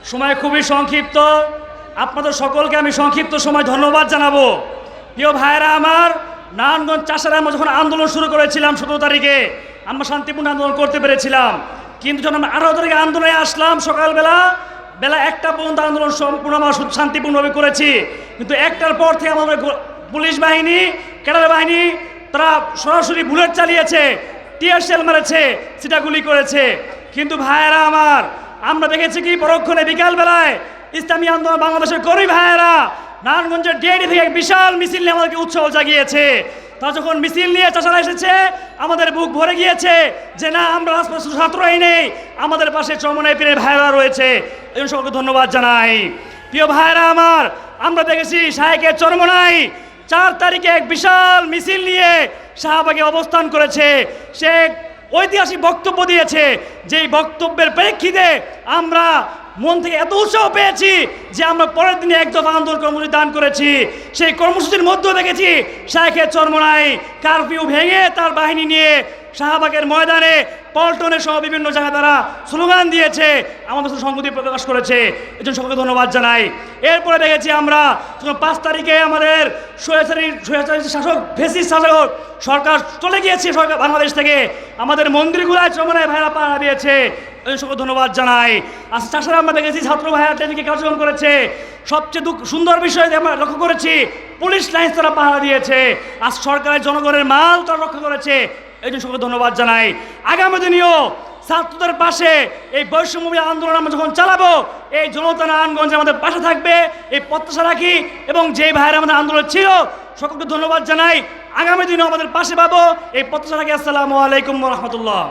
সময় খুবই সংক্ষিপ্ত, আপনাদের সকলকে আমি সংক্ষিপ্ত সময় ধন্যবাদ জানাবো। প্রিয় ভাইয়েরা আমার, নারায়ণগঞ্জ চাষারা আমরা যখন আন্দোলন শুরু করেছিলাম 17 তারিখে, আমরা শান্তিপূর্ণ আন্দোলন করতে পেরেছিলাম। কিন্তু যখন আমরা 18 তারিখে আন্দোলনে আসলাম, সকালবেলা বেলা 1টা পর্যন্ত আন্দোলন সম্পূর্ণ আমরা শান্তিপূর্ণভাবে করেছি। কিন্তু 1টার পর থেকে আমাদের পুলিশ বাহিনী, ক্যাডার বাহিনী তারা সরাসরি বুলেট চালিয়েছে, টিয়ার শেল মেরেছে, ছিটাগুলি করেছে। কিন্তু ভাইয়েরা আমার, আমরা দেখেছি কি পরক্ষণে বিকালবেলায় ইসলামী আন্দোলন বাংলাদেশের কর্মী ভাইয়েরা নারায়ণগঞ্জের ডিআইডি থেকে এক বিশাল মিছিল নিয়ে আমাদেরকে উৎসাহ জাগিয়েছে। তারা যখন মিছিল নিয়ে চাষারা এসেছে, আমাদের বুক ভরে গিয়েছে যে না, আমরা ছাত্রই নেই, আমাদের পাশে চরমনাই পীরের ভাইয়েরা রয়েছে। এই জন্য সকলকে ধন্যবাদ জানাই। প্রিয় ভাইয়েরা আমার, আমরা দেখেছি শাহেকের চরমনাই 4 তারিখে এক বিশাল মিছিল নিয়ে শাহবাগে অবস্থান করেছে। সে ঐতিহাসিক বক্তব্য দিয়েছে, যেই বক্তব্যের প্রেক্ষিতে আমরা মন থেকে এত উৎসাহ পেয়েছি যে আমরা পরের দিনে এক দফা আন্দোলন কর্মসূচি দান করেছি। সেই কর্মসূচির মধ্যেও দেখেছি শাহেখের চরমনাই কারফিউ ভেঙে তার বাহিনী নিয়ে শাহবাগের ময়দানে, পল্টনে সহ বিভিন্ন জায়গায় তারা স্লোগান দিয়েছে, আমাদের সাথে সংহতি প্রকাশ করেছে। এই জন্য সকলকে ধন্যবাদ জানাই। এরপরে দেখেছি আমরা 5 তারিখে আমাদের স্বৈরাচারী শাসক ফেসিস্ট শাসক সরকার চলে গিয়েছে সরকার বাংলাদেশ থেকে, আমাদের মন্দিরগুলায় চরমনাই ভাইরা পাহারা দিয়েছে। এই জন্য সকলকে ধন্যবাদ জানাই। আজ চাষারা আমরা দেখেছি ছাত্র ভাইরা ট্রেনিংয়ে কার্যক্রম করেছে। সবচেয়ে সুন্দর বিষয় আমরা লক্ষ্য করেছি, পুলিশ লাইন তারা পাহারা দিয়েছে। আজ সরকারের জনগণের মাল তারা রক্ষা করেছে। এই জন্য সকলকে ধন্যবাদ জানাই। আগামী দিনেও ছাত্রদের পাশে এই বৈষম্যবিরোধী আন্দোলন আমরা যখন চালাবো, এই জনতা নারায়ণগঞ্জে আমাদের পাশে থাকবে, এই প্রত্যাশা রাখি। এবং যেই ভাইয়েরা আমাদের আন্দোলন ছিল, সকলকে ধন্যবাদ জানাই। আগামী দিনেও আমাদের পাশে পাবো, এই প্রত্যাশা রাখি। আসসালামু আলাইকুম ওয়া রাহমাতুল্লাহ।